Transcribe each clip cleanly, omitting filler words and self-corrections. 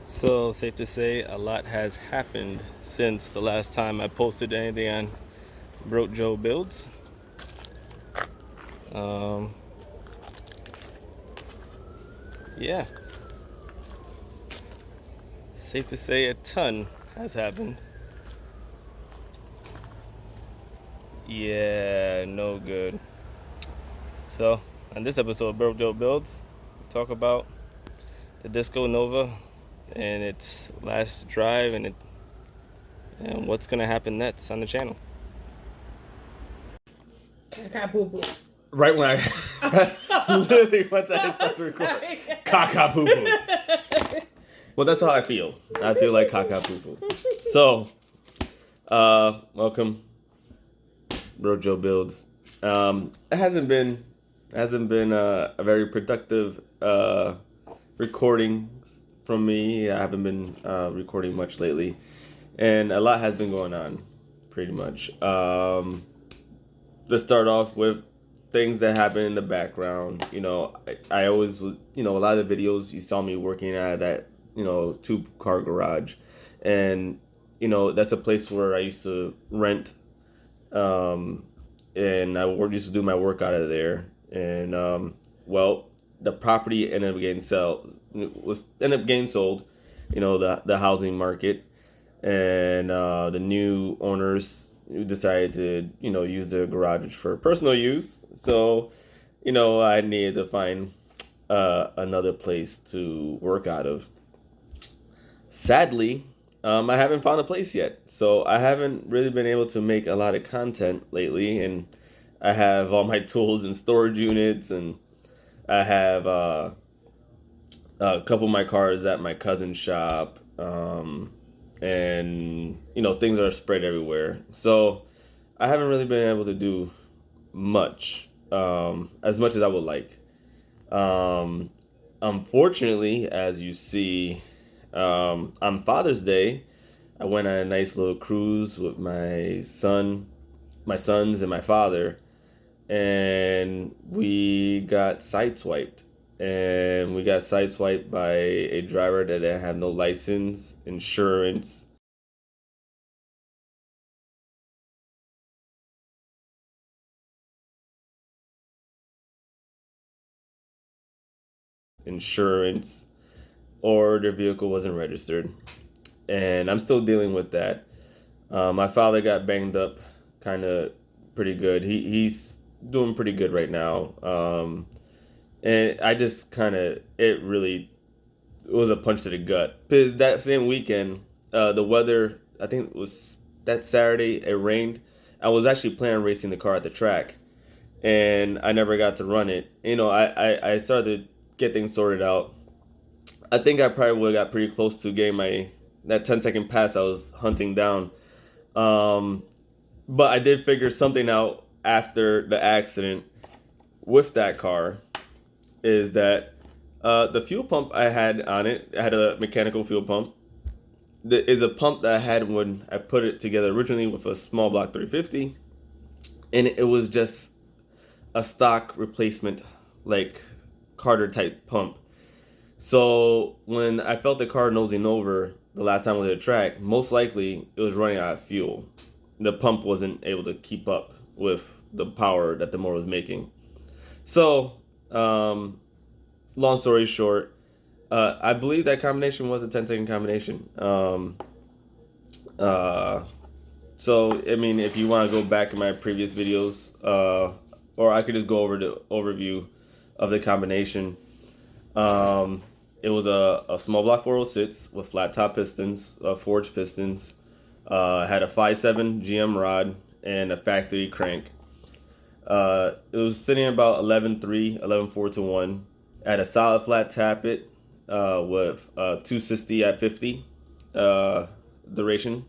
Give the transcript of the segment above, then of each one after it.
So, safe to say, a lot has happened since the last time I posted anything on Broke Joe Builds. Um, yeah, safe to say a ton has happened. Yeah, no good. So, on this episode of Broke Joe Builds, we talk about the Disco Nova and its last drive and what's going to happen next on the channel. Caca boo boo. Right when I literally once I hit start to record, caca poo poo. Well, that's how I feel. I feel like caca poo poo. So, welcome, Bro Joe Builds. It hasn't been a very productive recording from me. I haven't been recording much lately, and a lot has been going on, pretty much. Let's start off with things that happen in the background. I always, a lot of the videos you saw me working at that, 2-car garage. And, that's a place where I used to rent. And I used to do my work out of there. And, the property ended up getting sold, the housing market. And the new owners decided to, use the garage for personal use. So, I needed to find another place to work out of. Sadly, I haven't found a place yet. So I haven't really been able to make a lot of content lately. And I have all my tools in storage units, and I have a couple of my cars at my cousin's shop. And things are spread everywhere, so I haven't really been able to do much, as much as I would like. um, Unfortunately, as you see, on Father's Day I went on a nice little cruise with my sons and my father, and we got sideswiped. And we got sideswiped by a driver that didn't have no license, insurance, or their vehicle wasn't registered. And I'm still dealing with that. My father got banged up kind of pretty good. He's doing pretty good right now. And I just it was a punch to the gut. Because that same weekend, the weather, I think it was that Saturday, it rained. I was actually planning on racing the car at the track, and I never got to run it. I started to get things sorted out. I think I probably would have got pretty close to getting that 10-second pass I was hunting down. Um, but I did figure something out after the accident with that car, is that the fuel pump I had on it, I had a mechanical fuel pump. That is a pump that I had when I put it together originally with a small block 350, and it was just a stock replacement, like Carter type pump. So when I felt the car nosing over the last time I was at the track, most likely it was running out of fuel. The pump wasn't able to keep up with the power that the motor was making. So, long story short, I believe that combination was a 10-second combination. Uh, so, I mean, if you want to go back in my previous videos, or I could just go over the overview of the combination. Um, it was a small block 406 with flat top pistons, forged pistons. Had a 5.7 GM rod and a factory crank. It was sitting about 11.3, 11.4 to 1. Had a solid flat tappet with 260 at 50 duration.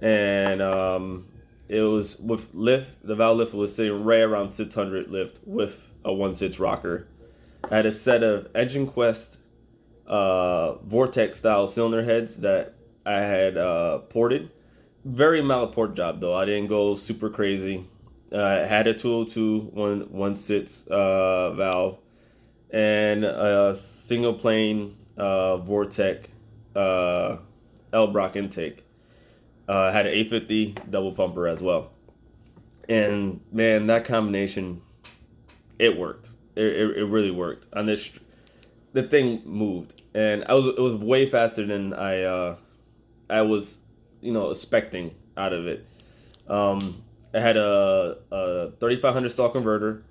And it was with lift. The valve lift was sitting right around 600 lift with a 1.6 rocker. I had a set of Engine Quest Vortex style cylinder heads that I had ported. Very mild port job though. I didn't go super crazy. I had a 202 1.6 valve and a single plane Vortex uh, L Brock intake. Had an 850 double pumper as well. And man, that combination, it worked. It really worked. On this, the thing moved, and it was way faster than I was, expecting out of it. I had a 3500 stall converter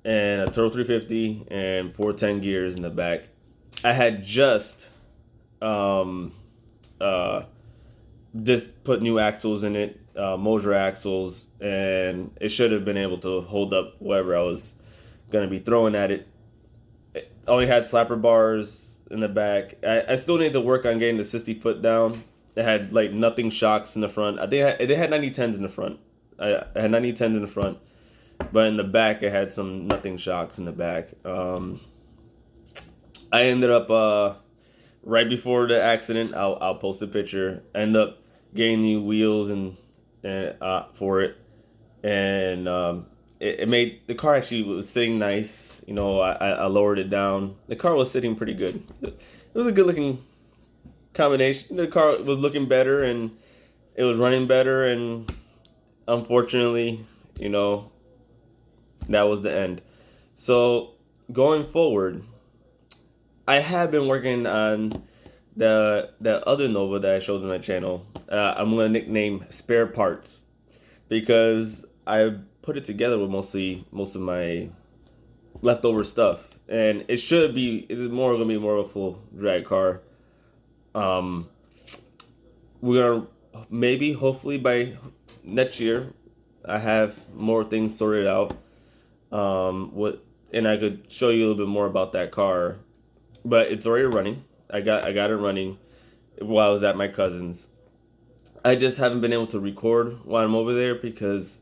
and a Turbo 350 and 410 gears in the back. I had um, uh, just put new axles in it, Moser axles, and it should have been able to hold up whatever I was going to be throwing at it. It only had slapper bars in the back. I still need to work on getting the 60 foot down. It had like nothing shocks in the front. I think they had 9010s in the front. I had 9010s in the front, but in the back it had some nothing shocks in the back. I ended up right before the accident. I'll post a picture. I ended up getting new wheels and for it, and it made the car actually was sitting nice. I lowered it down. The car was sitting pretty good. It was a good looking combination. The car was looking better and it was running better, and unfortunately, that was the end. So going forward, I have been working on the other Nova that I showed on my channel. I'm gonna nickname Spare Parts because I put it together with most of my leftover stuff, and it's more gonna be more of a full drag car. Um, we're gonna maybe hopefully by next year I have more things sorted out. What and I could show you a little bit more about that car, but it's already running. I got it running while I was at my cousin's. I just haven't been able to record while I'm over there because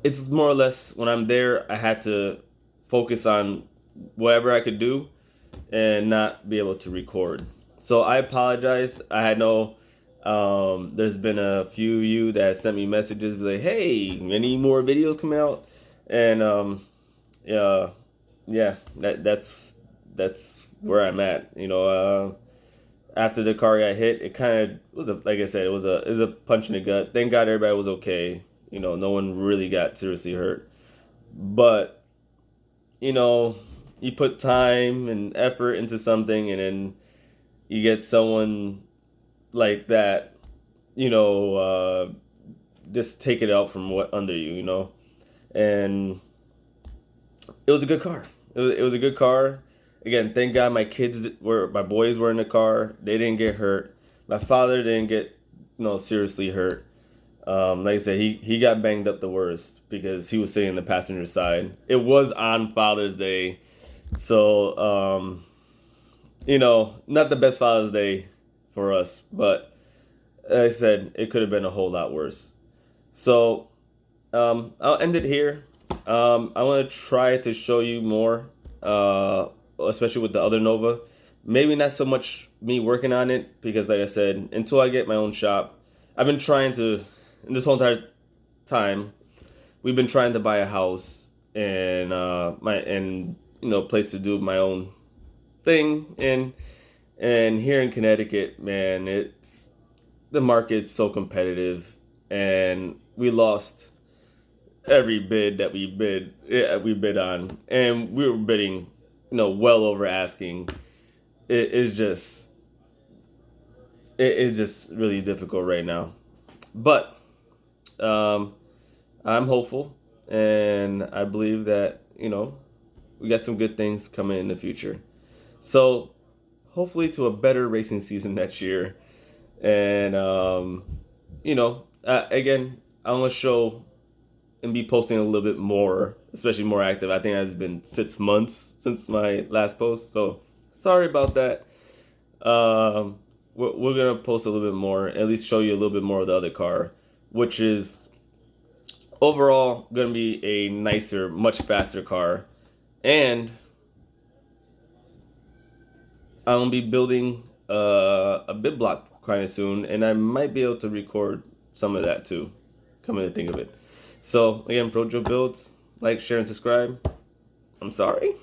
it's more or less when I'm there, I had to focus on whatever I could do and not be able to record. So I apologize. I had no. There's been a few of you that sent me messages like, "Hey, any more videos coming out?" And yeah, yeah, that's where I'm at. After the car got hit, it kind of like I said, it was a punch in the gut. Thank God everybody was okay. No one really got seriously hurt. But you know, you put time and effort into something, and then you get someone like that, you know, just take it out from what under you, and it was a good car. It was a good car. Again, thank God my boys were in the car. They didn't get hurt. My father didn't get, seriously hurt. Like I said, he got banged up the worst because he was sitting in the passenger side. It was on Father's Day, so not the best Father's Day for us. But like I said, it could have been a whole lot worse. So I'll end it here. I want to try to show you more, especially with the other Nova. Maybe not so much me working on it because, like I said, until I get my own shop, I've been trying to. In this whole entire time, we've been trying to buy a house and place to do my own thing. And here in Connecticut, man, the market's so competitive, and we lost every bid that we bid on, and we were bidding, well over asking. It's just really difficult right now, but I'm hopeful, and I believe that we got some good things coming in the future. So hopefully to a better racing season next year, and again, I'm gonna show and be posting a little bit more, especially more active. I think it's been 6 months since my last post, so sorry about that. We're gonna post a little bit more, at least show you a little bit more of the other car, which is overall gonna be a nicer, much faster car, and I'm gonna be building a bid block kind of soon, and I might be able to record some of that too. Coming to think of it. So again, Projo Builds, like, share, and subscribe. I'm sorry.